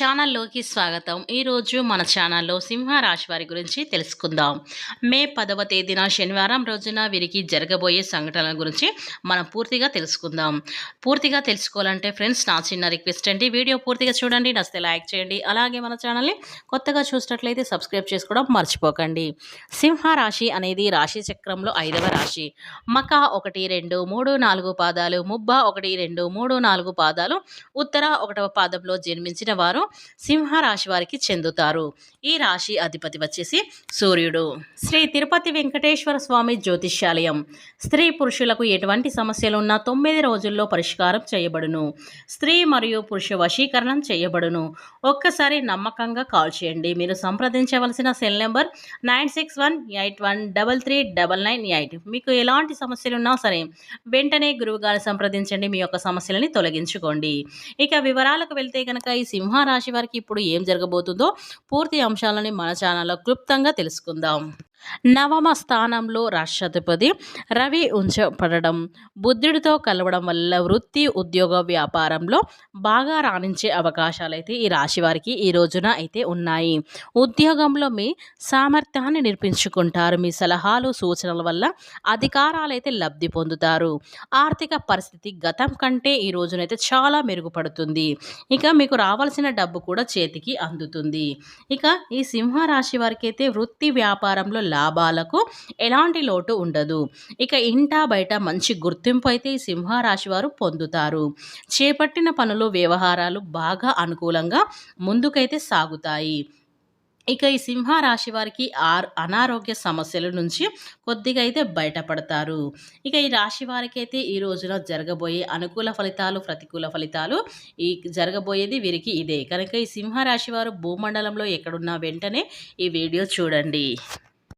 ఛానల్లోకి స్వాగతం. ఈరోజు మన ఛానల్లో సింహరాశి వారి గురించి తెలుసుకుందాం. మే 10వ తేదీన శనివారం రోజున వీరికి జరగబోయే సంఘటనల గురించి మనం పూర్తిగా తెలుసుకుందాం. పూర్తిగా తెలుసుకోవాలంటే ఫ్రెండ్స్ నా చిన్న రిక్వెస్ట్ అండి, వీడియో పూర్తిగా చూడండి, నచ్చితే లైక్ చేయండి. అలాగే మన ఛానల్ని కొత్తగా చూసినట్లయితే సబ్స్క్రైబ్ చేసుకోవడం మర్చిపోకండి. సింహరాశి అనేది రాశి చక్రంలో 5వ రాశి. మక 1, 2, 3, 4 పాదాలు, ముబ్బ 1, 2, 3, 4 పాదాలు, ఉత్తర 1వ పాదంలో జన్మించిన వారు సింహరాశి వారికి చెందుతారు. ఈ రాశి అధిపతి వచ్చేసి సూర్యుడు. శ్రీ తిరుపతి వెంకటేశ్వర స్వామి జ్యోతిష్యాలయం. స్త్రీ పురుషులకు ఎటువంటి సమస్యలున్నా 9 రోజుల్లో పరిష్కారం చేయబడును. స్త్రీ మరియు పురుష వశీకరణం చేయబడును. ఒక్కసారి నమ్మకంగా కాల్ చేయండి. మీరు సంప్రదించవలసిన సెల్ నెంబర్ 9618133998. మీకు ఎలాంటి సమస్యలున్నా సరే వెంటనే గురువుగారిని సంప్రదించండి. మీ యొక్క సమస్యలని తొలగించుకోండి. ఇక వివరాలకు వెళ్తే కనుక ఈ సింహరాశి వారికి ఇప్పుడు ఏం జరగబోతుందో పూర్తి అంశాలని మన ఛానల్లో క్లుప్తంగా తెలుసుకుందాం. నవమ స్థానంలో రాష్ట్రాధిపతి రవి ఉంచబడడం, బుద్ధుడితో కలవడం వల్ల వృత్తి, ఉద్యోగ, వ్యాపారంలో బాగా రాణించే అవకాశాలు అయితే ఈ రాశి వారికి ఈ రోజున అయితే ఉన్నాయి. ఉద్యోగంలో మీ సామర్థ్యాన్ని నిరూపించుకుంటారు. మీ సలహాలు, సూచనల వల్ల అధికారాలు అయితే లబ్ధి పొందుతారు. ఆర్థిక పరిస్థితి గతం కంటే ఈ రోజునైతే చాలా మెరుగుపడుతుంది. ఇక మీకు రావాల్సిన డబ్బు కూడా చేతికి అందుతుంది. ఇక ఈ సింహరాశి వారికి అయితే వృత్తి, వ్యాపారంలో లాభాలకు ఎలాంటి లోటు ఉండదు. ఇక ఇంటా బయట మంచి గుర్తింపు అయితే ఈ సింహరాశి వారు పొందుతారు. చేపట్టిన పనులు, వ్యవహారాలు బాగా అనుకూలంగా ముందుకైతే సాగుతాయి. ఇక ఈ సింహరాశి వారికి అనారోగ్య సమస్యల నుంచి కొద్దిగా అయితే బయటపడతారు. ఇక ఈ రాశి వారికి అయితే ఈ రోజున జరగబోయే అనుకూల ఫలితాలు, ప్రతికూల ఫలితాలు ఈ జరగబోయేది వీరికి ఇదే. కనుక ఈ సింహరాశి వారు భూమండలంలో ఎక్కడున్నా వెంటనే ఈ వీడియో చూడండి.